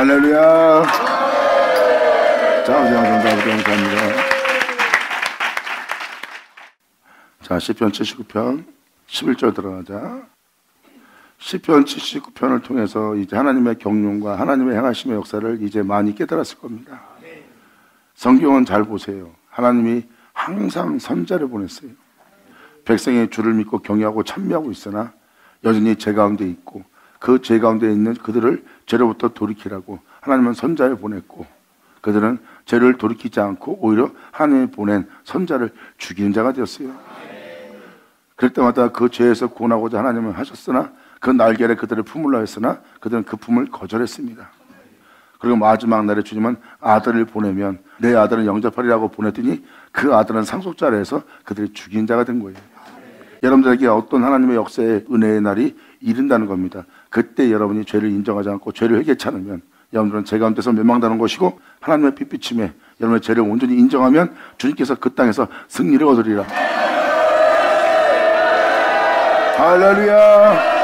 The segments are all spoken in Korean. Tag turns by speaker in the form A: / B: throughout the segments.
A: 할렐루야. 자, 우리 감사합니다. 자, 시편 79편 11절 들어가자. 시편 79편을 통해서 이제 하나님의 경륜과 하나님의 행하심의 역사를 이제 많이 깨달았을 겁니다. 성경은 잘 보세요. 하나님이 항상 선자를 보냈어요. 백성의 주를 믿고 경외하고 찬미하고 있으나 여전히 죄 가운데 있고 그 죄 가운데 있는 그들을 죄로부터 돌이키라고 하나님은 선자를 보냈고 그들은 죄를 돌이키지 않고 오히려 하나님이 보낸 선자를 죽이는 자가 되었어요. 그럴 때마다 그 죄에서 구원하고자 하나님은 하셨으나 그 날개 아래 그들을 품으려 했으나 그들은 그 품을 거절했습니다. 그리고 마지막 날에 주님은 아들을 보내면 내 아들은 영접하리라고 보냈더니 그 아들은 상속자라 해서 그들이 죽인 자가 된 거예요. 여러분들에게 어떤 하나님의 역사의 은혜의 날이 이른다는 겁니다. 그때 여러분이 죄를 인정하지 않고 죄를 회개치 않으면 여러분들은 죄 가운데서 멸망당하는 것이고 하나님의 빛비침에 여러분의 죄를 온전히 인정하면 주님께서 그 땅에서 승리를 얻으리라. 할렐루야.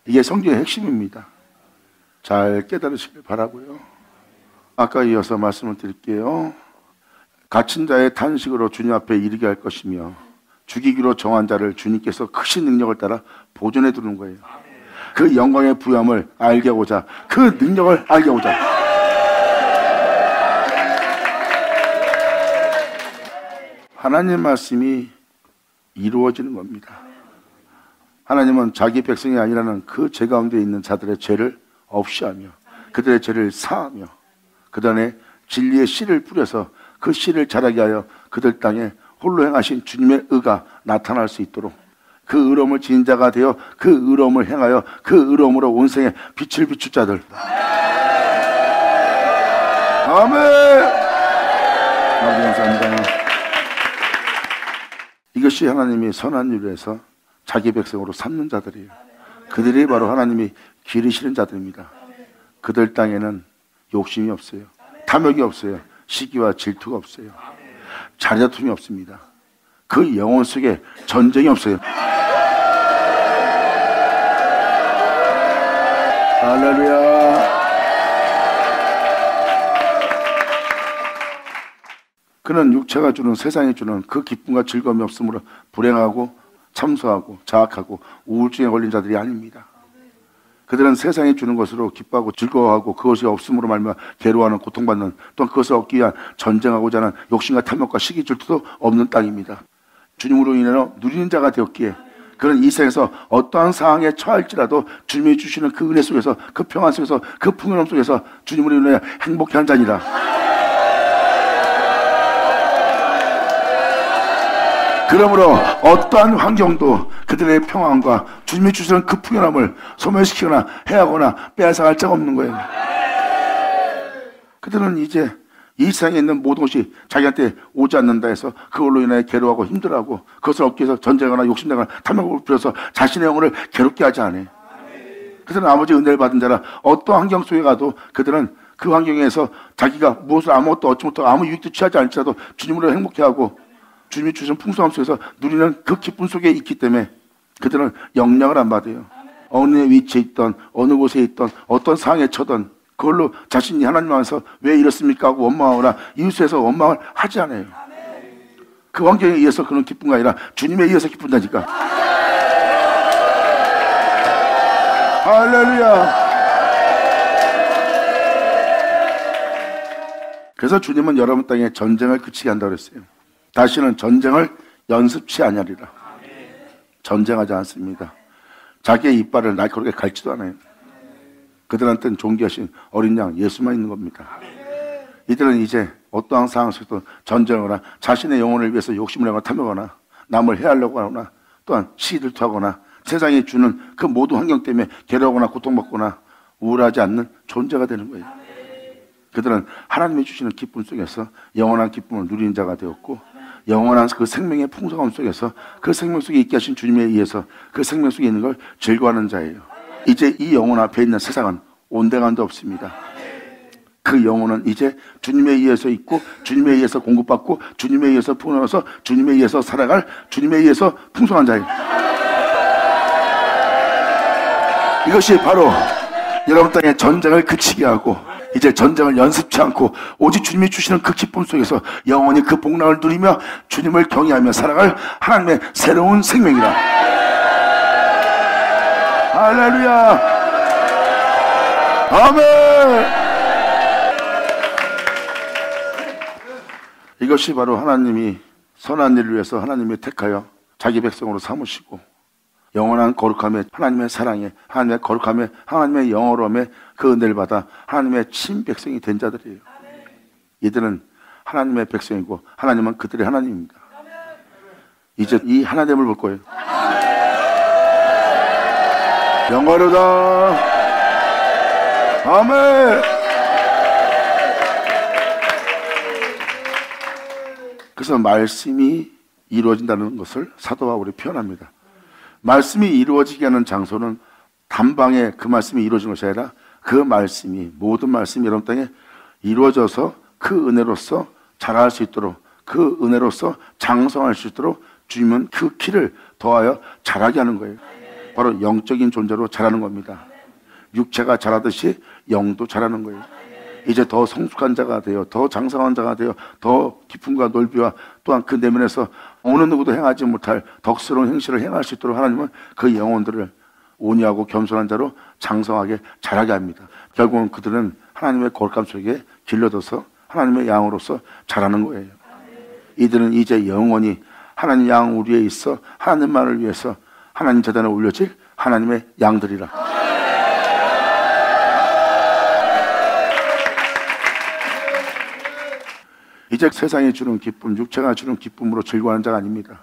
A: 이게 성경의 핵심입니다. 잘 깨달으시길 바라고요. 아까 이어서 말씀을 드릴게요. 갇힌 자의 탄식으로 주님 앞에 이르게 할 것이며 죽이기로 정한 자를 주님께서 크신 능력을 따라 보존해 두는 거예요. 그 영광의 부여함을 알게 하고자, 그 능력을 알게 하고자. 하나님 말씀이 이루어지는 겁니다. 하나님은 자기 백성이 아니라는 그 죄 가운데 있는 자들의 죄를 없이하며 그들의 죄를 사하며 그 안에 진리의 씨를 뿌려서 그 씨를 자라게 하여 그들 땅에 홀로 행하신 주님의 의가 나타날 수 있도록 그 의로움을 지닌 자가 되어 그 의로움을 행하여 그 의로움으로 온 생에 빛을 비출 자들. 아멘. 아버지 감사합니다. 이것이 하나님이 선한 일을 해서 자기 백성으로 삼는 자들이에요. 그들이 바로 하나님이 기르시는 자들입니다. 그들 땅에는 욕심이 없어요. 탐욕이 없어요. 시기와 질투가 없어요. 자리다툼이 없습니다. 그 영혼 속에 전쟁이 없어요. 할렐루야. 그는 육체가 주는, 세상이 주는 그 기쁨과 즐거움이 없으므로 불행하고 참소하고 자학하고 우울증에 걸린 자들이 아닙니다. 그들은 세상이 주는 것으로 기뻐하고 즐거워하고 그것이 없음으로 말미암아 괴로워하는, 고통받는, 또한 그것을 얻기 위한 전쟁하고자 하는 욕심과 탐욕과 시기 질투도 없는 땅입니다. 주님으로 인해 누리는 자가 되었기에 그는 이 세상에서 어떠한 상황에 처할지라도 주님이 주시는 그 은혜 속에서, 그 평안 속에서, 그 풍요로움 속에서 주님으로 인해 행복한 자니라. 그러므로 어떠한 환경도 그들의 평안과 주님이 주시는 그 풍요함을 소멸시키거나 해하거나 빼앗아갈 자가 없는 거예요. 그들은 이제 이 세상에 있는 모든 것이 자기한테 오지 않는다 해서 그걸로 인해 괴로워하고 힘들어하고 그것을 얻기 위해서 전쟁하거나 욕심내거나 탐욕을 부려서 자신의 영혼을 괴롭게 하지 않아요. 그들은 아버지 은혜를 받은 자라 어떠한 환경 속에 가도 그들은 그 환경에서 자기가 무엇을 아무것도 얻지 못하고 아무 유익도 취하지 않을지라도 주님으로 행복해하고 주님이 주신 풍성함 속에서 누리는 그 기쁨 속에 있기 때문에 그들은 영향을 안 받아요. 어느 위치에 있던 어느 곳에 있던 어떤 상황에 처던 그걸로 자신이 하나님 안에서 왜 이렇습니까 하고 원망하거나 이웃에서 원망을 하지 않아요. 그 환경에 의해서 그런 기쁨이 아니라 주님에 의해서 기쁜다니까. 할렐루야. 그래서 주님은 여러분 땅에 전쟁을 그치게 한다고 했어요. 다시는 전쟁을 연습치 아니하리라. 전쟁하지 않습니다. 자기의 이빨을 날카롭게 갈지도 않아요. 그들한테는 존귀하신 어린 양 예수만 있는 겁니다. 이들은 이제 어떠한 상황 속에서 전쟁하거나 자신의 영혼을 위해서 욕심을 하거나 탐욕하거나 남을 해하려고 하거나 또한 시기질투하거나 세상이 주는 그 모든 환경 때문에 괴로워하거나 고통받거나 우울하지 않는 존재가 되는 거예요. 그들은 하나님이 주시는 기쁨 속에서 영원한 기쁨을 누리는 자가 되었고 영원한 그 생명의 풍성함 속에서 그 생명 속에 있게 하신 주님에 의해서 그 생명 속에 있는 걸 즐거워하는 자예요. 이제 이 영혼 앞에 있는 세상은 온데간데 없습니다. 그 영혼은 이제 주님에 의해서 있고 주님에 의해서 공급받고 주님에 의해서 풍성해서 주님에 의해서 살아갈 주님에 의해서 풍성한 자예요. 이것이 바로 여러분 땅에 전쟁을 그치게 하고 이제 전쟁을 연습치 않고 오직 주님이 주시는 그 기쁨 속에서 영원히 그 복락을 누리며 주님을 경외하며 살아갈 하나님의 새로운 생명이라. 할렐루야. 아멘. 이것이 바로 하나님이 선한 일을 위해서 하나님이 택하여 자기 백성으로 삼으시고 영원한 거룩함에 하나님의 사랑에 하나님의 거룩함에 하나님의 영어로움에 그 은혜를 받아 하나님의 친백성이 된 자들이에요. 이들은 하나님의 백성이고 하나님은 그들의 하나님입니다. 이제 이 하나님을 볼 거예요. 영광로다. 아멘. 그래서 말씀이 이루어진다는 것을 사도 바울이 표현합니다. 말씀이 이루어지게 하는 장소는 단방에 그 말씀이 이루어진 것이 아니라 그 말씀이 모든 말씀이 여러분 땅에 이루어져서 그 은혜로서 자라할 수 있도록 그 은혜로서 장성할 수 있도록 주님은 그 키를 더하여 자라게 하는 거예요. 바로 영적인 존재로 자라는 겁니다. 육체가 자라듯이 영도 자라는 거예요. 이제 더 성숙한 자가 되어 더 장성한 자가 되어 더 깊음과 넓이와 또한 그 내면에서 어느 누구도 행하지 못할 덕스러운 행실을 행할 수 있도록 하나님은 그 영혼들을 온유하고 겸손한 자로 장성하게 자라게 합니다. 결국은 그들은 하나님의 거룩함 속에 길러져서 하나님의 양으로서 자라는 거예요. 이들은 이제 영원히 하나님 양 우리에 있어 하나님만을 위해서 하나님 재단에 올려질 하나님의 양들이라. 이제 세상이 주는 기쁨, 육체가 주는 기쁨으로 즐거워하는 자가 아닙니다.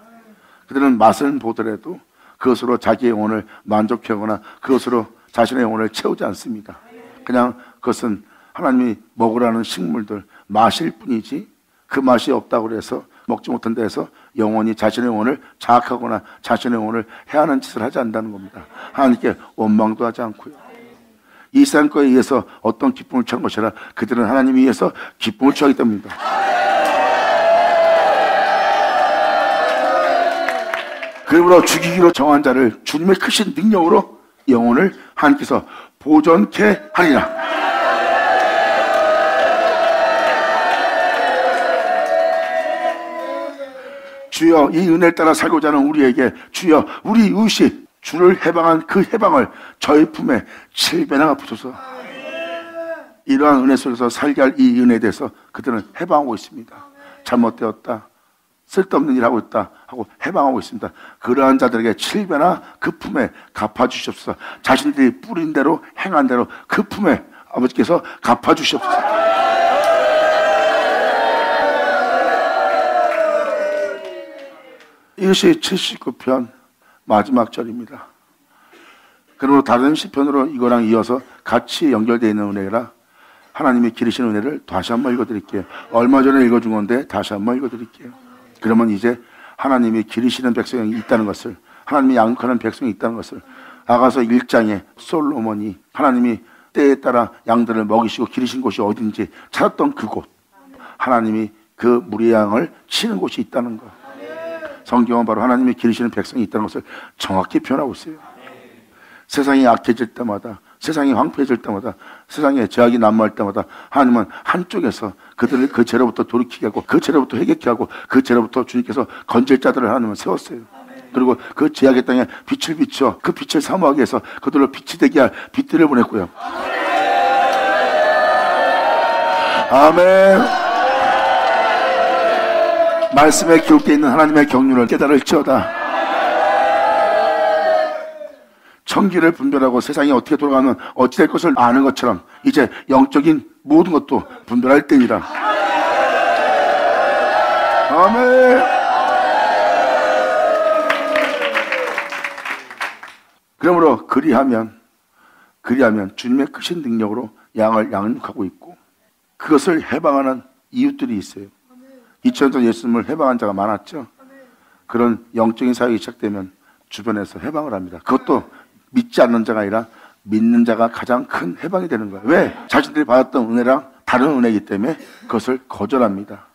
A: 그들은 맛은 보더라도 그것으로 자기의 영혼을 만족하거나 그것으로 자신의 영혼을 채우지 않습니다. 그냥 그것은 하나님이 먹으라는 식물들, 마실 뿐이지 그 맛이 없다고 해서 먹지 못한 데에서 영혼이 자신의 영혼을 자학하거나 자신의 영혼을 해하는 짓을 하지 않는다는 겁니다. 하나님께 원망도 하지 않고요. 이 세상 거에 의해서 어떤 기쁨을 취하는 것이 아니라 그들은 하나님에 의해서 기쁨을 취하기 때문입니다. 그러므로 죽이기로 정한 자를 주님의 크신 능력으로 영혼을 하나님께서 보존케 하리라. 주여 이 은혜를 따라 살고자 하는 우리에게 주여 우리 이웃이 주를 해방한 그 해방을 저희 품에 7배나 갚으소서. 이러한 은혜 속에서 살게 할 이 은혜에 대해서 그들은 해방하고 있습니다. 잘못되었다, 쓸데없는 일 하고 있다 하고 해방하고 있습니다. 그러한 자들에게 7배나 그 품에 갚아주시옵소서. 자신들이 뿌린 대로 행한 대로 그 품에 아버지께서 갚아주시옵소서. 이것이 79편 마지막 절입니다. 그리고 다른 시편으로 이거랑 이어서 같이 연결되어 있는 은혜라 하나님이 기르신 은혜를 다시 한번 읽어드릴게요. 얼마 전에 읽어준 건데 다시 한번 읽어드릴게요. 그러면 이제 하나님이 기르시는 백성이 있다는 것을, 하나님이 양육하는 백성이 있다는 것을, 아가서 1장에 솔로몬이 하나님이 때에 따라 양들을 먹이시고 기르신 곳이 어딘지 찾았던 그곳, 하나님이 그 무리의 양을 치는 곳이 있다는 것, 성경은 바로 하나님이 기르시는 백성이 있다는 것을 정확히 표현하고 있어요. 세상이 악해질 때마다, 세상이 황폐해질 때마다, 세상에 제약이 난무할 때마다 하나님은 한쪽에서 그들을 그 죄로부터 돌이키게 하고 그 죄로부터 회개케 하고 그 죄로부터 주님께서 건질 자들을 하나님은 세웠어요. 그리고 그 제약의 땅에 빛을 비춰 그 빛을 사모하게 해서 그들로 빛이 되게 할 빛들을 보냈고요. 아멘. 말씀에 기록되어 있는 하나님의 경륜을 깨달을지어다. 천기를 분별하고 세상이 어떻게 돌아가면 어찌 될 것을 아는 것처럼 이제 영적인 모든 것도 분별할 때이라. 아멘. 그러므로 그리하면 주님의 크신 능력으로 양을 양육하고 있고 그것을 해방하는 이웃들이 있어요. 2000년 전 예수님을 해방한 자가 많았죠. 그런 영적인 사역이 시작되면 주변에서 해방을 합니다. 그것도 믿지 않는 자가 아니라 믿는 자가 가장 큰 해방이 되는 거예요. 왜? 자신들이 받았던 은혜랑 다른 은혜이기 때문에 그것을 거절합니다.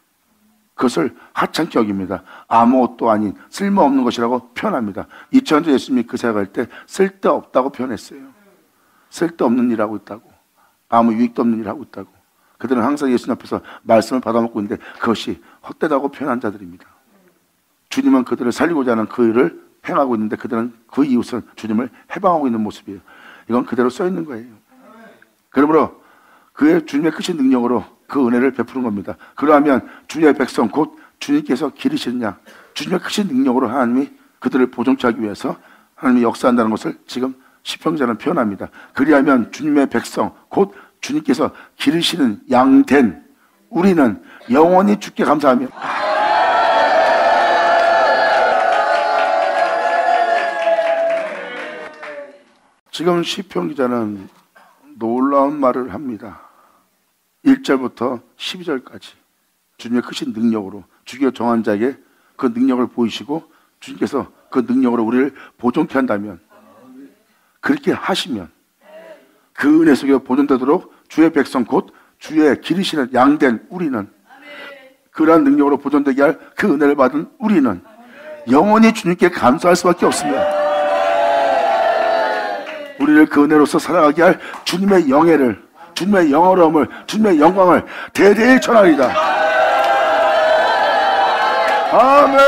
A: 그것을 하찮게 여깁니다. 아무것도 아닌 쓸모없는 것이라고 표현합니다. 2000년 전 예수님이 그 사역할 때 쓸데없다고 표현했어요. 쓸데없는 일을 하고 있다고, 아무 유익도 없는 일을 하고 있다고. 그들은 항상 예수님 앞에서 말씀을 받아먹고 있는데 그것이 헛되다고 표현한 자들입니다. 주님은 그들을 살리고자 하는 그 일을 행하고 있는데 그들은 그 이웃은 주님을 해방하고 있는 모습이에요. 이건 그대로 써 있는 거예요. 그러므로 그의 주님의 크신 능력으로 그 은혜를 베푸는 겁니다. 그러하면 주의 백성 곧 주님께서 기르시는 양, 주님의 크신 능력으로 하나님이 그들을 보존케 하기 위해서 하나님이 역사한다는 것을 지금 시편 기자는 표현합니다. 그리하면 주님의 백성 곧 주님께서 기르시는 양 된 우리는 영원히 주께 감사하며. 지금 시편 기자는 놀라운 말을 합니다. 1절부터 12절까지 주님의 크신 능력으로 주께서 정한 자에게 그 능력을 보이시고 주님께서 그 능력으로 우리를 보존케 한다면, 그렇게 하시면 그 은혜 속에 보존되도록 주의 백성 곧 주의 기르시는 양된 우리는, 그러한 능력으로 보존되게 할 그 은혜를 받은 우리는 영원히 주님께 감사할 수밖에 없습니다. 우리를 그 은혜로서 살아가게 할 주님의 영예를, 주님의 영어로움을, 주님의 영광을 대대히 전하리다. 아멘.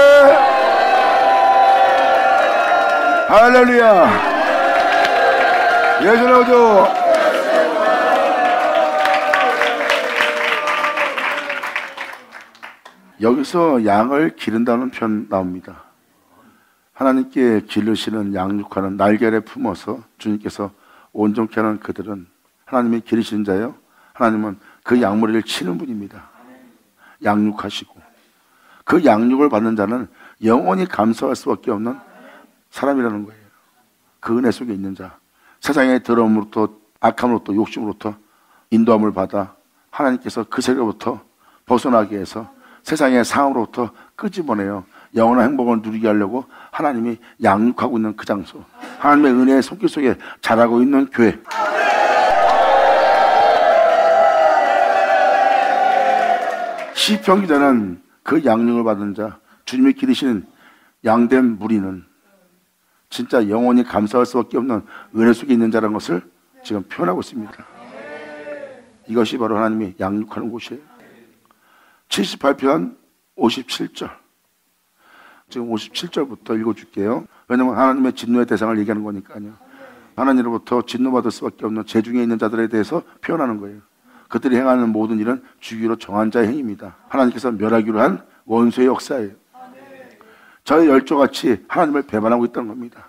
A: 할렐루야. 예전하죠. 여기서 양을 기른다는 표현 나옵니다. 하나님께 기르시는 양육하는 날개를 품어서 주님께서 온전케 하는 그들은 하나님이 기르시는 자예요. 하나님은 그 양머리를 치는 분입니다. 양육하시고 그 양육을 받는 자는 영원히 감사할 수밖에 없는 사람이라는 거예요. 그 은혜 속에 있는 자, 세상의 더러움으로부터, 악함으로부터, 욕심으로부터 인도함을 받아 하나님께서 그 세계로부터 벗어나게 해서 세상의 상함으로부터 끄집어내요 영원한 행복을 누리게 하려고 하나님이 양육하고 있는 그 장소, 하나님의 은혜의 손길 속에 자라고 있는 교회. 시편 기자는 그 양육을 받은 자, 주님이 기르시는 양된 무리는 진짜 영원히 감사할 수밖에 없는 은혜 속에 있는 자라는 것을 지금 표현하고 있습니다. 이것이 바로 하나님이 양육하는 곳이에요. 78편 57절. 지금 57절부터 읽어줄게요. 왜냐하면 하나님의 진노의 대상을 얘기하는 거니까요. 하나님으로부터 진노받을 수밖에 없는 재중에 있는 자들에 대해서 표현하는 거예요. 그들이 행하는 모든 일은 주기로 정한 자의 행위입니다. 하나님께서 멸하기로 한 원수의 역사예요. 저의 열조같이 하나님을 배반하고 있다는 겁니다.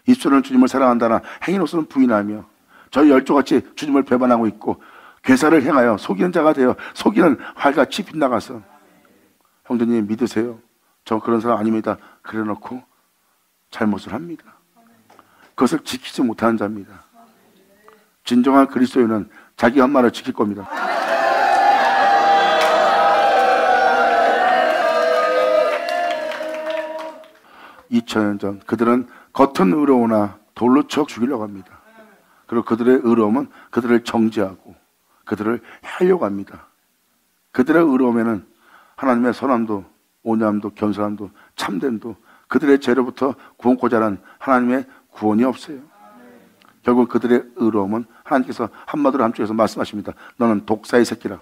A: 입술은 주님을 사랑한다나 행위로서는 부인하며 저희 열조같이 주님을 배반하고 있고 괴사를 행하여 속이는 자가 되어 속이는 활같이 빗나가서, 형제님 믿으세요, 저 그런 사람 아닙니다, 그래놓고 잘못을 합니다. 그것을 지키지 못하는 자입니다. 진정한 그리스도인은 자기 한 말을 지킬 겁니다. 2000년 전 그들은 겉은 의로우나 돌로 쳐 죽이려고 합니다. 그리고 그들의 의로움은 그들을 정죄하고 그들을 해하려고 합니다. 그들의 의로움에는 하나님의 선함도, 온유함도, 겸손함도, 참됨도, 그들의 죄로부터 구원코자 하는 하나님의 구원이 없어요. 결국 그들의 의로움은 하나님께서 한마디로 함축해서 말씀하십니다. 너는 독사의 새끼라.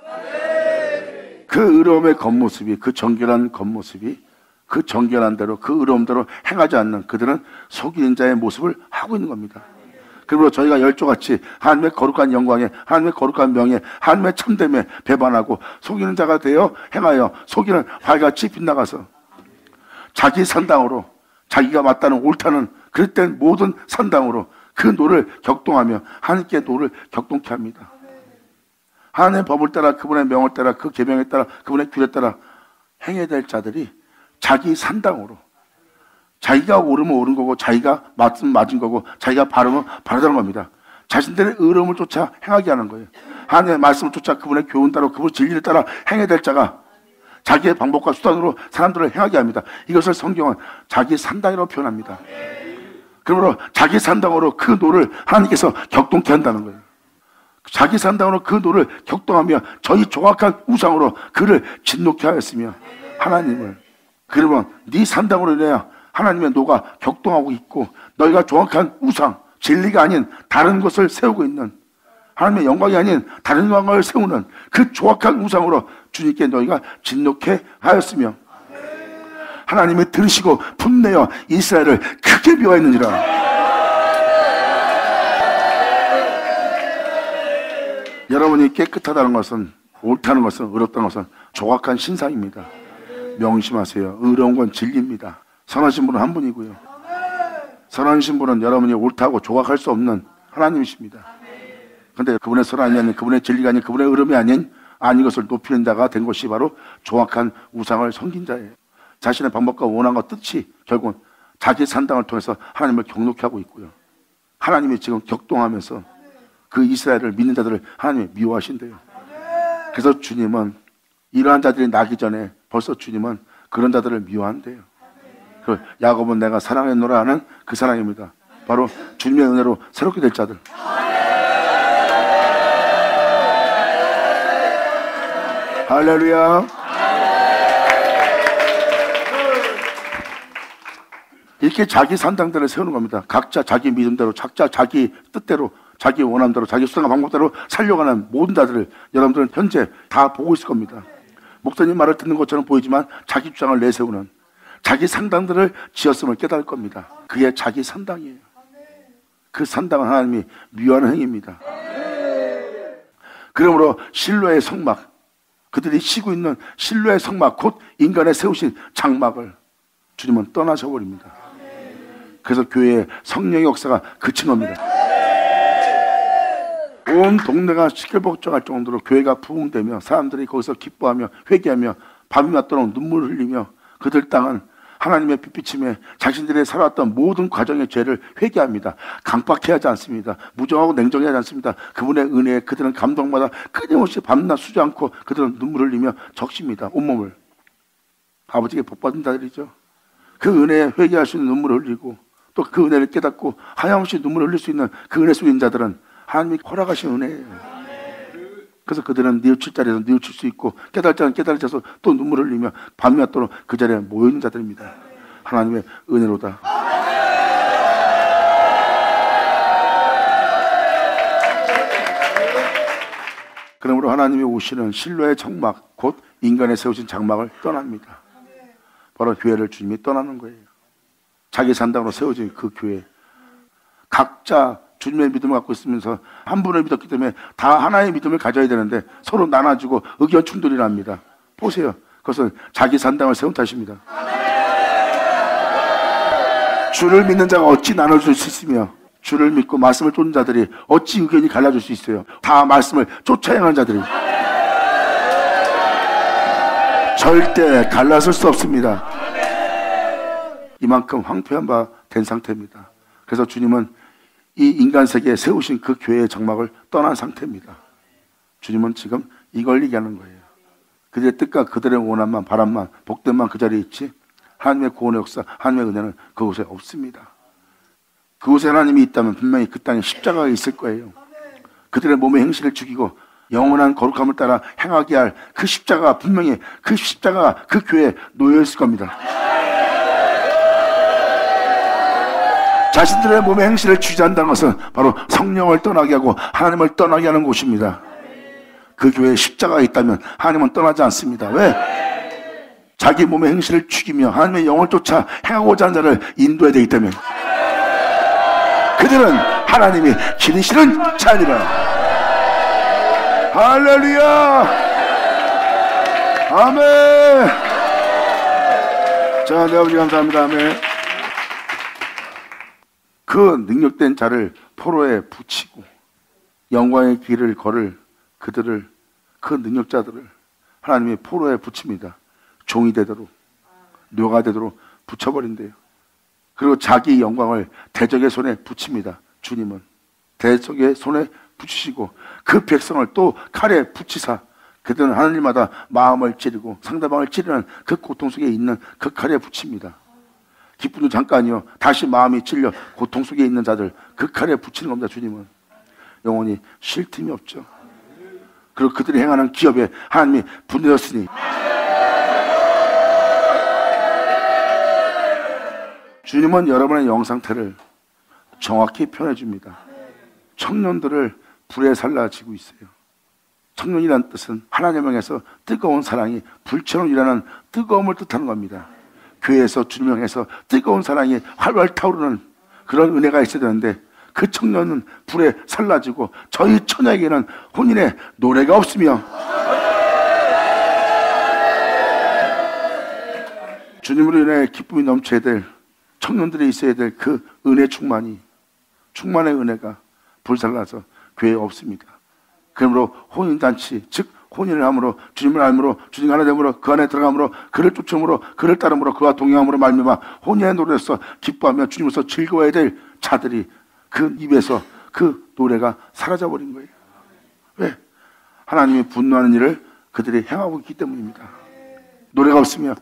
A: 그 의로움의 겉모습이, 그 정결한 겉모습이 그 정결한 대로, 그 의로움대로 행하지 않는 그들은 속이는 자의 모습을 하고 있는 겁니다. 그리고 저희가 열조같이 하나님의 거룩한 영광에, 하나님의 거룩한 명예, 하나님의 참됨에 배반하고 속이는 자가 되어 행하여 속이는 활같이 빗나가서 자기 산당으로, 자기가 맞다는 옳다는 그릇된 모든 산당으로 그 노를 격동하며 하나님께 노를 격동케 합니다. 하나님의 법을 따라, 그분의 명을 따라, 그 계명에 따라, 그분의 규례에 따라 행해야 될 자들이 자기 산당으로, 자기가 옳으면 옳은 거고 자기가 맞으면 맞은 거고 자기가 바르면 바르다는 겁니다. 자신들의 의로움을 쫓아 행하게 하는 거예요. 하나님의 말씀을 쫓아 그분의 교훈 따라, 그분의 진리를 따라 행해야 될 자가 자기의 방법과 수단으로 사람들을 행하게 합니다. 이것을 성경은 자기 산당이라고 표현합니다. 그러므로 자기 산당으로 그 노를 하나님께서 격동케 한다는 거예요. 자기 산당으로 그 노를 격동하며 저희 조각한 우상으로 그를 진노케 하였으며 하나님을, 그러면 네 산당으로 인하여 하나님의 노가 격동하고 있고 너희가 조각한 우상, 진리가 아닌 다른 것을 세우고 있는, 하나님의 영광이 아닌 다른 영광을 세우는 그 조악한 우상으로 주님께 너희가 진노케 하였으며 하나님이 들으시고 분내어 이스라엘을 크게 미워했느니라. 여러분이 깨끗하다는 것은, 옳다는 것은, 의롭다는 것은 조악한 신상입니다. 명심하세요. 의로운 건 진리입니다. 선하신 분은 한 분이고요. 선하신 분은 여러분이 옳다고 조악할 수 없는 하나님이십니다. 그런데 그분의 선함이 아닌, 그분의 진리가 아닌, 그분의 의로움이 아닌 이것을 높이는 자가 된 것이 바로 조악한 우상을 섬긴 자예요. 자신의 방법과 원함과 뜻이 결국은 자기 산당을 통해서 하나님을 경록히 하고 있고요. 하나님이 지금 격동하면서 그 이스라엘을 믿는 자들을 하나님이 미워하신대요. 그래서 주님은 이러한 자들이 나기 전에 벌써 주님은 그런 자들을 미워한대요. 그 야곱은 내가 사랑했노라 하는 그 사랑입니다. 바로 주님의 은혜로 새롭게 될 자들. 할렐루야. 이렇게 자기 산당들을 세우는 겁니다. 각자 자기 믿음대로, 각자 자기 뜻대로, 자기 원함대로, 자기 수단과 방법대로 살려가는 모든 자들을 여러분들은 현재 다 보고 있을 겁니다. 목사님 말을 듣는 것처럼 보이지만 자기 주장을 내세우는 자기 산당들을 지었음을 깨달을 겁니다. 그게 자기 산당이에요. 그 산당은 하나님이 미워하는 행위입니다. 그러므로 실로의 성막, 그들이 쉬고 있는 실로의 성막, 곧 인간의 세우신 장막을 주님은 떠나셔버립니다. 그래서 교회의 성령의 역사가 그친 겁니다. 온 동네가 시끌벅적할 정도로 교회가 부흥되며 사람들이 거기서 기뻐하며 회개하며 밤이 맞도록 눈물을 흘리며 그들 땅은 하나님의 빛비침에 자신들이 살아왔던 모든 과정의 죄를 회개합니다. 강박해하지 않습니다. 무정하고 냉정하지 않습니다. 그분의 은혜에 그들은 감동마다 끊임없이 밤낮 쉬지 않고 그들은 눈물을 흘리며 적십니다. 온몸을. 아버지께 복받은 자들이죠. 그 은혜에 회개할 수 있는 눈물을 흘리고 또 그 은혜를 깨닫고 하염없이 눈물을 흘릴 수 있는 그 은혜 속에 있는 자들은 하나님이 허락하신 은혜예요. 그래서 그들은 뉘우칠 자리에서 뉘우칠 수 있고 깨달을 자는 깨달을 자서 또 눈물을 흘리며 밤이 맞도록 그 자리에 모여있는 자들입니다. 하나님의 은혜로다. 그러므로 하나님이 오시는 실로의 장막, 곧 인간의 세우신 장막을 떠납니다. 바로 교회를 주님이 떠나는 거예요. 자기 산당으로 세워진 그 교회, 각자 주님의 믿음을 갖고 있으면서 한 분을 믿었기 때문에 다 하나의 믿음을 가져야 되는데 서로 나눠주고 의견 충돌이 납니다. 보세요. 그것은 자기 산당을 세운 탓입니다. 주를 믿는 자가 어찌 나눠줄 수 있으며 주를 믿고 말씀을 쫓는 자들이 어찌 의견이 갈라질 수 있어요. 다 말씀을 쫓아 행하는 자들이 절대 갈라설 수 없습니다. 이만큼 황폐한 바 된 상태입니다. 그래서 주님은 이 인간 세계에 세우신 그 교회의 장막을 떠난 상태입니다. 주님은 지금 이걸 얘기하는 거예요. 그들의 뜻과 그들의 원함만, 바람만, 복됨만 그 자리에 있지 하나님의 구원의 역사, 하나님의 은혜는 그곳에 없습니다. 그곳에 하나님이 있다면 분명히 그 땅에 십자가가 있을 거예요. 그들의 몸의 행실을 죽이고 영원한 거룩함을 따라 행하게 할 그 십자가가 분명히 그 십자가가 그 교회에 놓여 있을 겁니다. 자신들의 몸의 행실을 주저한다는 것은 바로 성령을 떠나게 하고 하나님을 떠나게 하는 곳입니다. 그 교회에 십자가가 있다면 하나님은 떠나지 않습니다. 왜? 자기 몸의 행실을 죽이며 하나님의 영을 쫓아 행하고자 하는 자를 인도해야 되기 때문에 그들은 하나님이 기르시는 자니라. 할렐루야. 아멘. 자, 네, 아버지 감사합니다. 아멘. 그 능력된 자를 포로에 붙이고 영광의 길을 걸을 그들을, 그 능력자들을 하나님이 포로에 붙입니다. 종이 되도록, 뇌가 되도록 붙여버린대요. 그리고 자기 영광을 대적의 손에 붙입니다. 주님은 대적의 손에 붙이시고 그 백성을 또 칼에 붙이사 그들은 하늘마다 마음을 찌르고 상대방을 찌르는 그 고통 속에 있는 그 칼에 붙입니다. 기쁨도 잠깐이요. 다시 마음이 찔려 고통 속에 있는 자들 그 칼에 붙이는 겁니다. 주님은 영원히 쉴 틈이 없죠. 그리고 그들이 행하는 기업에 하나님이 분내셨으니 주님은 여러분의 영 상태를 정확히 표현해 줍니다. 청년들을 불에 살라지고 있어요. 청년이란 뜻은 하나님을 향해서 뜨거운 사랑이 불처럼 일하는 뜨거움을 뜻하는 겁니다. 교회에서 주님을 향해서 뜨거운 사랑이 활활 타오르는 그런 은혜가 있어야 되는데 그 청년은 불에 살라지고 저희 처녀에게는 혼인의 노래가 없으며 주님으로 인해 기쁨이 넘쳐야 될 청년들이 있어야 될 그 은혜 충만의 은혜가 불살라서 교회에 없습니다. 그러므로 혼인잔치, 즉 혼인을 함으로 주님을 알므로 주님 하나 됨으로 그 안에 들어감으로 그를 쫓음으로 그를 따름으로 그와 동행함으로 말미암아 혼인의 노래에서 기뻐하며 주님으로서 즐거워야 될 자들이 그 입에서 그 노래가 사라져버린 거예요. 왜? 하나님이 분노하는 일을 그들이 행하고 있기 때문입니다. 노래가 없으며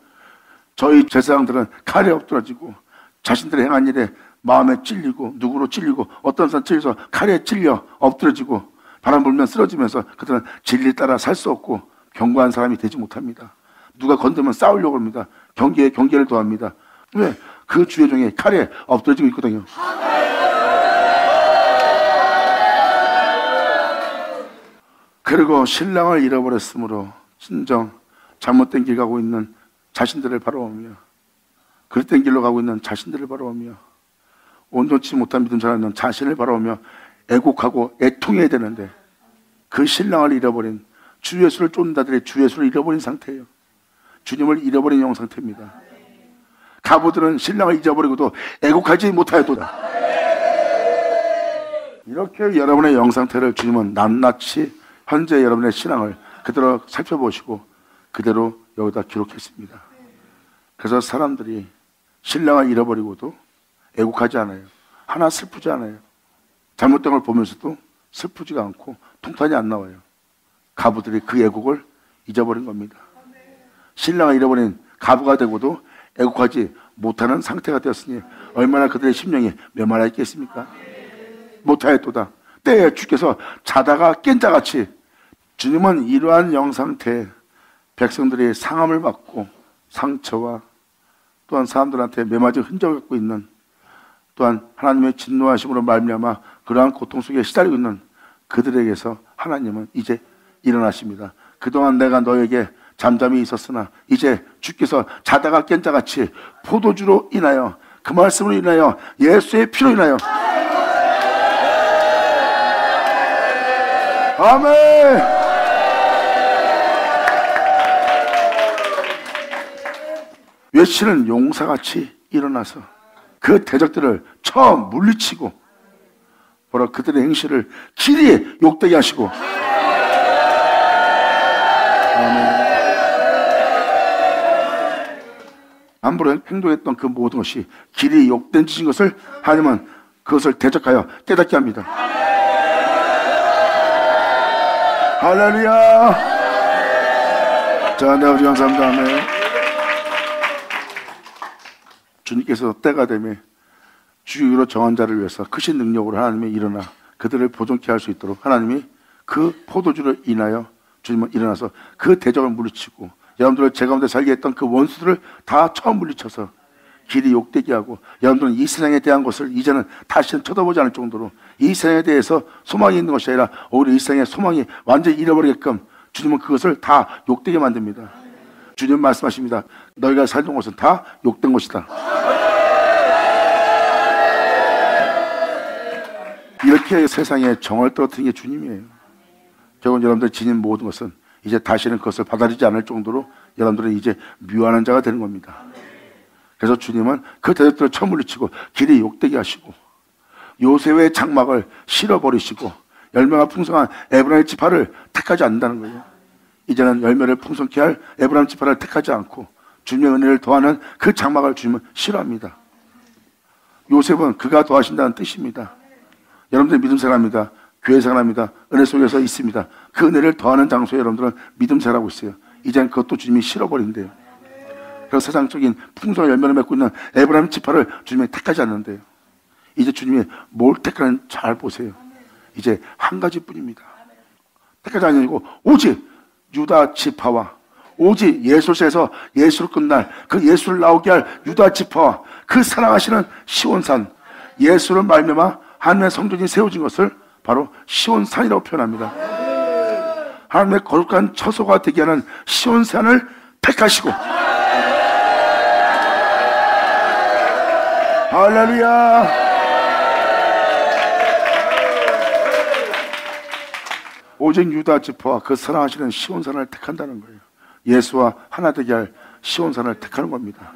A: 저희 제사장들은 칼에 엎드러지고 자신들의 행한 일에 마음에 찔리고 누구로 찔리고 어떤 사람 찔려서 칼에 찔려 엎드러지고 바람 불면 쓰러지면서 그들은 진리 따라 살 수 없고 견고한 사람이 되지 못합니다. 누가 건드면 싸우려고 합니다. 경계를 더합니다. 왜? 그 주의 종이 칼에 엎드러지고 있거든요. 그리고 신랑을 잃어버렸으므로 진정 잘못된 길 가고 있는 자신들을 바라보며 그릇된 길로 가고 있는 자신들을 바라보며 온전치 못한 믿음 살아있는 자신을 바라보며 애곡하고 애통해야 되는데 그 신랑을 잃어버린 주 예수를 쫓는 자들이 주 예수를 잃어버린 상태예요. 주님을 잃어버린 영 상태입니다. 가부들은 신랑을 잊어버리고도 애곡하지 못하였도다. 이렇게 여러분의 영 상태를 주님은 낱낱이 현재 여러분의 신앙을 그대로 살펴보시고 그대로 여기다 기록했습니다. 그래서 사람들이 신랑을 잃어버리고도 애곡하지 않아요. 하나 슬프지 않아요. 잘못된 걸 보면서도 슬프지가 않고 통탄이 안 나와요. 가부들이 그 애곡을 잊어버린 겁니다. 신랑을 잃어버린 가부가 되고도 애곡하지 못하는 상태가 되었으니 얼마나 그들의 심령이 메말라있겠습니까? 못하였도다. 때에 주께서 자다가 깬 자같이 주님은 이러한 영상태에 백성들이 상함을 받고 상처와 또한 사람들한테 매맞은 흔적을 갖고 있는 또한 하나님의 진노하심으로 말미암아 그러한 고통 속에 시달리고 있는 그들에게서 하나님은 이제 일어나십니다. 그동안 내가 너에게 잠잠히 있었으나 이제 주께서 자다가 깬 자같이 포도주로 인하여 그 말씀으로 인하여 예수의 피로 인하여 아멘. 외치는 용사같이 일어나서 그 대적들을 쳐 물리치고 바로 그들의 행실을 길이 욕되게 하시고 아멘. 함부로 행동했던 그 모든 것이 길이 욕된 짓인 것을 하나님은 그것을 대적하여 깨닫게 합니다. 할렐루야. 자, 내 아버지 감사합니다. 아멘. 주님께서 때가 되면 주기로 정한 자를 위해서 크신 능력으로 하나님이 일어나 그들을 보존케 할 수 있도록 하나님이 그 포도주를 인하여 주님은 일어나서 그 대적을 물리치고 여러분들을 제 가운데 살게 했던 그 원수들을 다 처음 물리쳐서 길이 욕되게 하고 여러분들은 이 세상에 대한 것을 이제는 다시는 쳐다보지 않을 정도로 이 세상에 대해서 소망이 있는 것이 아니라 오히려 이 세상의 소망이 완전히 잃어버리게끔 주님은 그것을 다 욕되게 만듭니다. 주님 말씀하십니다. 너희가 살던 것은 다 욕된 것이다. 이렇게 세상에 정을 떨어뜨린 게 주님이에요. 결국 여러분들 지닌 모든 것은 이제 다시는 그것을 받아들이지 않을 정도로 여러분들은 이제 묘하는 자가 되는 겁니다. 그래서 주님은 그 대적들을 쳐물리치고 길이 욕되게 하시고 요셉의 장막을 실어버리시고 열매가 풍성한 에브라임 지파를 택하지 않는다는 거예요. 이제는 열매를 풍성케 할 에브라임 지파를 택하지 않고 주님의 은혜를 더하는 그 장막을 주님은 싫어합니다. 요셉은 그가 더하신다는 뜻입니다. 여러분들 믿음 생활합니다. 교회 생활합니다. 은혜 속에서 있습니다. 그 은혜를 더하는 장소에 여러분들은 믿음 생활하고 있어요. 이제는 그것도 주님이 싫어버린대요. 그래서 세상적인 풍성한 열매를 맺고 있는 에브라임 지파를 주님이 택하지 않는데요. 이제 주님이 뭘 택하는지 잘 보세요. 이제 한 가지뿐입니다. 택하지 아니고 오직 유다 지파와 오직 예수에서 예수로 끝날 그 예수를 나오게 할 유다 지파와 그 사랑하시는 시온산 예수로 말미암아 하나님의 성전이 세워진 것을 바로 시온산이라고 표현합니다. 하나님의 거룩한 처소가 되게 하는 시온산을 택하시고, 할렐루야. 오직 유다 지파와 그 사랑하시는 시온산을 택한다는 거예요. 예수와 하나 되게 할 시온산을 택하는 겁니다.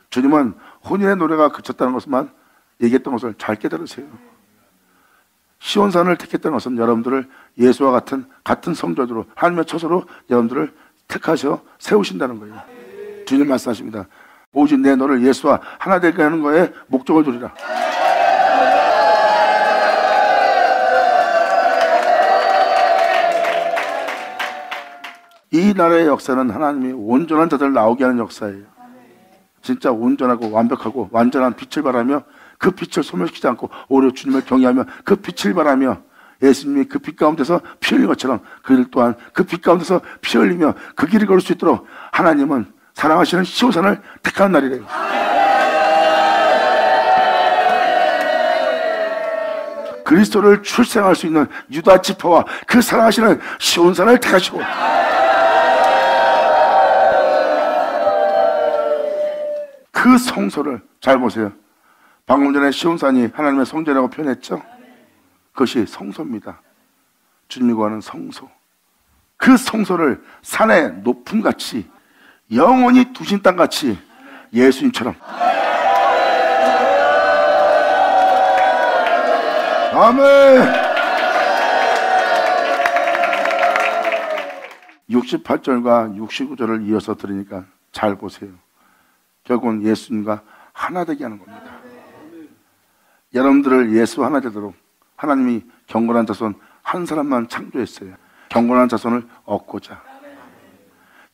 A: 주님은 혼인의 노래가 그쳤다는 것만 얘기했던 것을 잘 깨달으세요. 시온산을 택했다는 것은 여러분들을 예수와 같은 성전으로, 하나님의 처소로 여러분들을 택하셔 세우신다는 거예요. 주님 말씀하십니다. 오직 내 너를 예수와 하나 되게 하는 거에 목적을 두리라. 이 나라의 역사는 하나님이 온전한 자들을 나오게 하는 역사예요. 진짜 온전하고 완벽하고 완전한 빛을 바라며 그 빛을 소멸시키지 않고 오히려 주님을 경외하며 그 빛을 바라며 예수님이 그 빛 가운데서 피 흘린 것처럼 그들 또한 그 빛 가운데서 피 흘리며 그 길을 걸을 수 있도록 하나님은 사랑하시는 시온산을 택하는 날이래요. 그리스도를 출생할 수 있는 유다 지파와 그 사랑하시는 시온산을 택하시고, 그 성소를 잘 보세요. 방금 전에 시온산이 하나님의 성전이라고 표현했죠? 그것이 성소입니다. 주님이 구하는 성소. 그 성소를 산의 높음같이 영원히 두신 땅같이 예수님처럼, 아멘. 68절과 69절을 이어서 들으니까 잘 보세요. 결국은 예수님과 하나 되게 하는 겁니다. 여러분들을 예수 하나 되도록 하나님이 경건한 자손 한 사람만 창조했어요. 경건한 자손을 얻고자.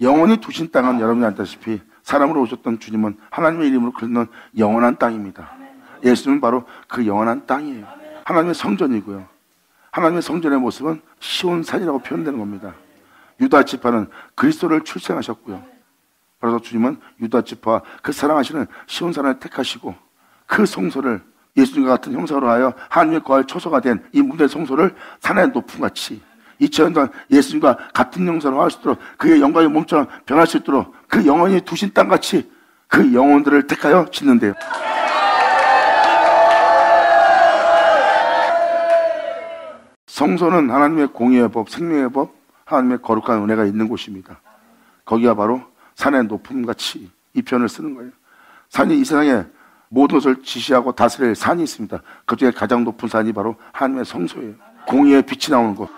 A: 영원히 두신 땅은 여러분이 알다시피 사람으로 오셨던 주님은 하나님의 이름으로 긁는 영원한 땅입니다. 예수님은 바로 그 영원한 땅이에요. 하나님의 성전이고요. 하나님의 성전의 모습은 시온산이라고 표현되는 겁니다. 유다 지파는 그리스도를 출생하셨고요. 그래서 주님은 유다 지파와 그 사랑하시는 시온산을 택하시고, 그 성소를 예수님과 같은 형상으로 하여 하나님의 거할 처소가 된 이 무대 성소를 산의 높음같이 2000년 동안 예수님과 같은 형상으로 할 수 있도록 그의 영광의 몸처럼 변할 수 있도록 그 영원히 두신 땅같이 그 영혼들을 택하여 짓는데요. 성소는 하나님의 공의의 법, 생명의 법, 하나님의 거룩한 은혜가 있는 곳입니다. 거기가 바로 산의 높음같이 이 표현을 쓰는 거예요. 산이 이 세상에 모든 것을 지시하고 다스릴 산이 있습니다. 그중에 가장 높은 산이 바로 하나님의 성소예요. 공의의 빛이 나오는 곳.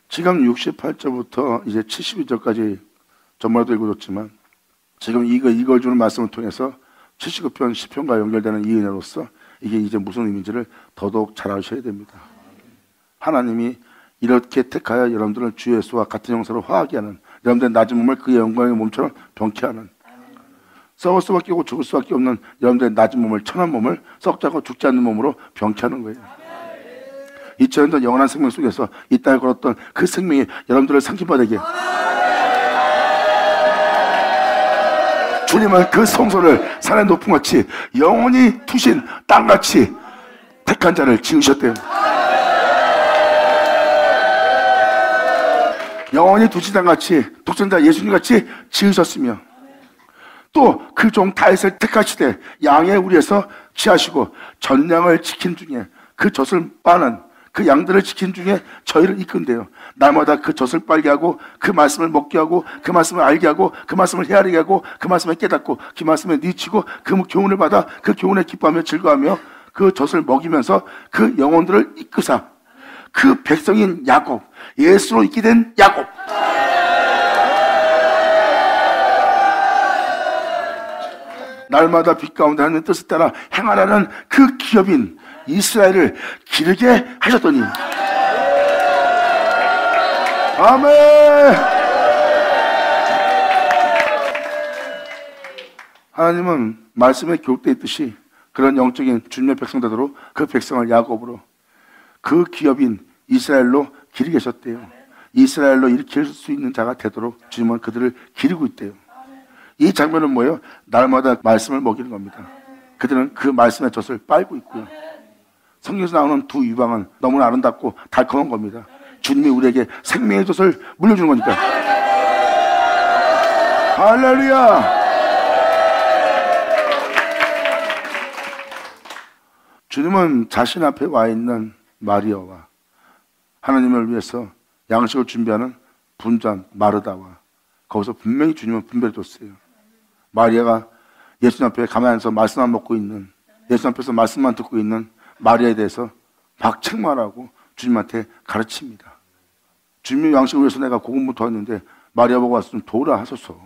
A: 지금 68절부터 이제 72절까지 전말도 읽어줬지만, 지금 이걸 주는 말씀을 통해서 79편, 10편과 연결되는 이 은혜로서 이게 이제 무슨 의미인지를 더더욱 잘 아셔야 됩니다. 하나님이 이렇게 택하여 여러분들을 주 예수와 같은 형상으로 화하게 하는, 여러분들의 낮은 몸을 그의 영광의 몸처럼 병케 하는, 썩을 수밖에 없고 죽을 수밖에 없는 여러분들의 낮은 몸을, 천한 몸을 썩지 않고 죽지 않는 몸으로 병케 하는 거예요. 2000년 전 영원한 생명 속에서 이 땅에 걸었던 그 생명이 여러분들을 상기받게, 주님은 그 성소를 산의 높음같이 영원히 두신 땅같이 택한 자를 지으셨대요. 영원히 두신 땅같이 독생자 예수님같이 지으셨으며, 또 그 종 다윗을 택하시되 양의 우리에서 취하시고 전량을 지킨 중에 그 젖을 빠는 그 양들을 지킨 중에 저희를 이끈대요. 날마다 그 젖을 빨게 하고 그 말씀을 먹게 하고 그 말씀을 알게 하고 그 말씀을 헤아리게 하고 그 말씀을 깨닫고 그 말씀에 니치고 그 교훈을 받아 그 교훈에 기뻐하며 즐거워하며 그 젖을 먹이면서 그 영혼들을 이끄사 그 백성인 야곱, 예수로 있게 된 야곱, 날마다 빛 가운데 하는 뜻을 따라 행하라는 그 기업인 이스라엘을 기르게 하셨더니, 아멘. 하나님은 말씀에 교육되어 있듯이 그런 영적인 주님의 백성되도록 그 백성을 야곱으로 그 기업인 이스라엘로 기르게 하셨대요. 이스라엘로 일으킬 수 있는 자가 되도록 주님은 그들을 기르고 있대요. 이 장면은 뭐예요? 날마다 말씀을 먹이는 겁니다. 그들은 그 말씀의 젖을 빨고 있고요. 성경에서 나오는 두 유방은 너무나 아름답고 달콤한 겁니다. 주님이 우리에게 생명의 젖을 물려주는 거니까. 할렐루야! 주님은 자신 앞에 와 있는 마리아와 하나님을 위해서 양식을 준비하는 분잔 마르다와 거기서 분명히 주님은 분별해 줬어요. 마리아가 예수님 앞에 가만히 앉아서 말씀만 먹고 있는, 예수님 앞에서 말씀만 듣고 있는 마리아에 대해서 박책말하고 주님한테 가르칩니다. 주님의 양식을 위해서 내가 고군분투 했는데 마리아 보고 와서 좀 도우라 하소서.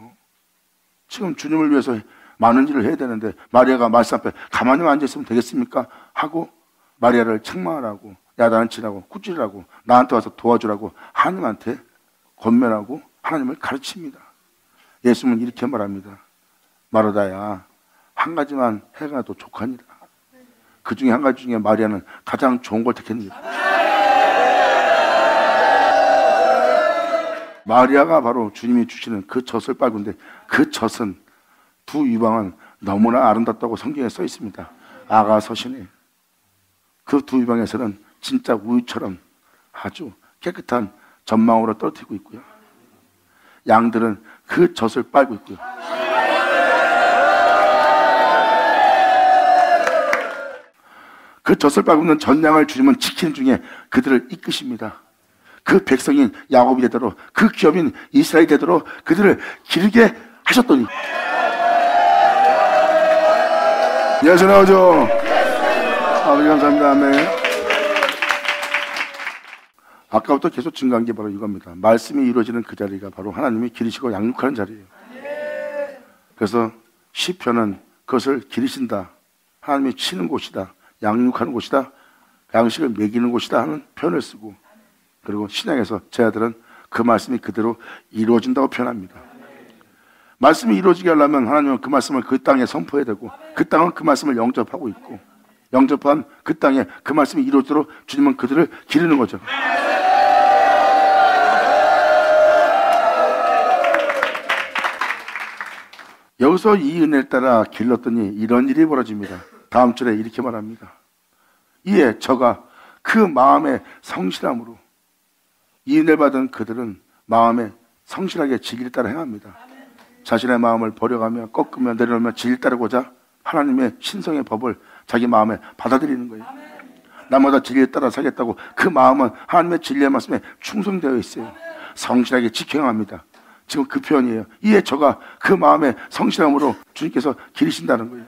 A: 지금 주님을 위해서 많은 일을 해야 되는데 마리아가 말씀 앞에 가만히 앉아있으면 되겠습니까? 하고 마리아를 책망하라고, 야단치라고, 꾸짖으라고, 나한테 와서 도와주라고 하나님한테 권면하고 하나님을 가르칩니다. 예수님은 이렇게 말합니다. 마르다야, 한 가지만 해가도 족하니라. 그 중에 한 가지 중에 마리아는 가장 좋은 걸 택했느니라. 마리아가 바로 주님이 주시는 그 젖을 빨군데 그 젖은 두 유방은 너무나 아름답다고 성경에 써 있습니다. 아가 서신에 그 두 유방에서는 진짜 우유처럼 아주 깨끗한 전망으로 떨어뜨리고 있고요. 양들은 그 젖을 빨고 있고요. 그 젖을 빨고 있는 전양을 주님은 지키는 중에 그들을 이끄십니다. 그 백성인 야곱이 되도록, 그 기업인 이스라엘이 되도록 그들을 기르게 하셨더니. 예수 나오죠? 아버지 감사합니다. 아멘. 아까부터 계속 증가한 게 바로 이겁니다. 말씀이 이루어지는 그 자리가 바로 하나님이 기르시고 양육하는 자리예요. 그래서 시편은 그것을 기르신다, 하나님이 치는 곳이다, 양육하는 곳이다, 양식을 먹이는 곳이다 하는 표현을 쓰고, 그리고 신약에서 제 아들은 그 말씀이 그대로 이루어진다고 표현합니다. 말씀이 이루어지게 하려면 하나님은 그 말씀을 그 땅에 선포해야 되고, 그 땅은 그 말씀을 영접하고 있고, 영접한 그 땅에 그 말씀이 이루어지도록 주님은 그들을 기르는 거죠. 여기서 이 은혜를 따라 길렀더니 이런 일이 벌어집니다. 다음 절에 이렇게 말합니다. 이에 저가 그 마음의 성실함으로, 이 은혜를 받은 그들은 마음에 성실하게 진리를 따라 행합니다. 자신의 마음을 버려가며 꺾으며 내려놓으며 진리를 따르고자 하나님의 신성의 법을 자기 마음에 받아들이는 거예요. 나마다 진리를 따라 살겠다고 그 마음은 하나님의 진리의 말씀에 충성되어 있어요. 성실하게 지켜 행합니다. 지금 그 표현이에요. 이에 저가 그 마음의 성실함으로 주님께서 기르신다는 거예요.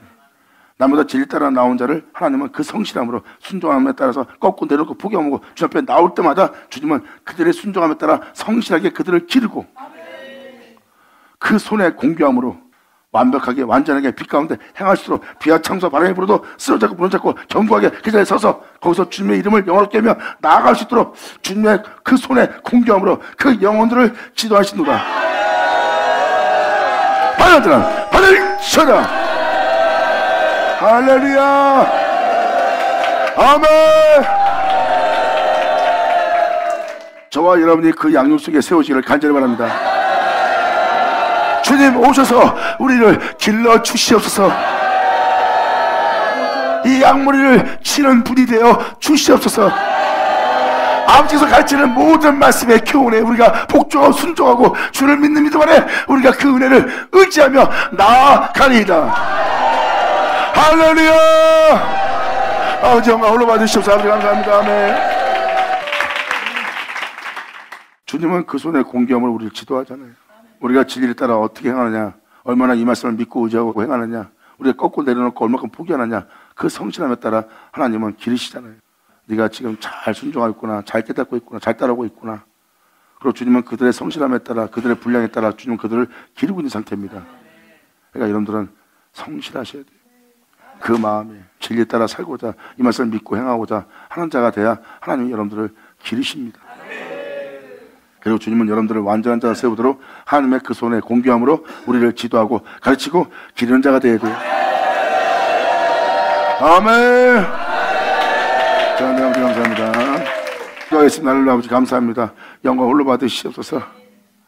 A: 나보다 진리 따라 나온 자를 하나님은 그 성실함으로, 순종함에 따라서 꺾고 내려놓고 포기하고 주님 앞에 나올 때마다 주님은 그들의 순종함에 따라 성실하게 그들을 기르고, 그 손의 공교함으로 완벽하게 완전하게 빛 가운데 행할수록 비와 창수와 바람이 불어도 쓰러졌고 무너졌고 견고하게 그 자리에 서서 거기서 주님의 이름을 영원롭게 하며 나아갈 수 있도록 주님의 그 손의 공교함으로 그 영혼들을 지도하시노라. 받아들라, 받을쳐라. 할렐루야. 아멘. 저와 여러분이 그 양육 속에 세우시기를 간절히 바랍니다. 주님 오셔서 우리를 길러 주시옵소서. 이 양무리를 치는 분이 되어 주시옵소서. 아버지께서 가르치는 모든 말씀의 교훈에 우리가 복종하고 순종하고 주를 믿는 믿음 안에 우리가 그 은혜를 의지하며 나아가리이다. 할렐루야. 아버지 영광 홀로 받으시옵소서. 아버지 감사합니다. 아멘. 주님은 그 손의 공경을 우리를 지도하잖아요. 우리가 진리를 따라 어떻게 행하느냐, 얼마나 이 말씀을 믿고 의지하고 행하느냐, 우리가 꺾고 내려놓고 얼마큼 포기하느냐, 그 성실함에 따라 하나님은 기르시잖아요. 네가 지금 잘 순종하고 있구나, 잘 깨닫고 있구나, 잘 따르고 있구나. 그리고 주님은 그들의 성실함에 따라, 그들의 분량에 따라 주님은 그들을 기르고 있는 상태입니다. 그러니까 여러분들은 성실하셔야 돼요. 그 마음에 진리에 따라 살고자, 이 말씀을 믿고 행하고자 하는 자가 돼야 하나님이 여러분들을 기르십니다. 그리고 주님은 여러분들을 완전한 자로 세우도록 하나님의 그 손의 공교함으로 우리를 지도하고 가르치고 기르는 자가 되어야 돼요. 아멘. 자, 네, 감사합니다. 기도하겠습니다. 하나님 아버지 감사합니다. 영광 홀로 받으시옵소서.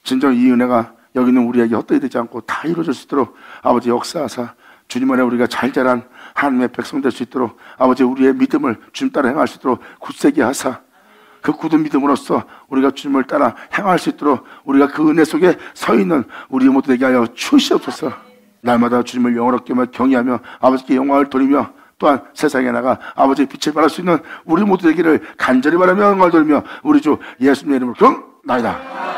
A: 진정 이 은혜가 여기 있는 우리에게 헛되이 되지 않고 다 이루어질 수 있도록 아버지 역사하사 주님 안에 우리가 잘 자란 하나님의 백성 될 수 있도록 아버지 우리의 믿음을 주님 따라 행할 수 있도록 굳세게 하사 그 굳은 믿음으로써 우리가 주님을 따라 행할 수 있도록 우리가 그 은혜 속에 서 있는 우리 모두 되게 하여 주시옵소서. 날마다 주님을 영원하게 경외하며 아버지께 영광을 돌리며 또한 세상에 나가 아버지의 빛을 발할 수 있는 우리 모두 되기를 간절히 바라며 영광을 돌리며 우리 주 예수님의 이름으로 기도나이다.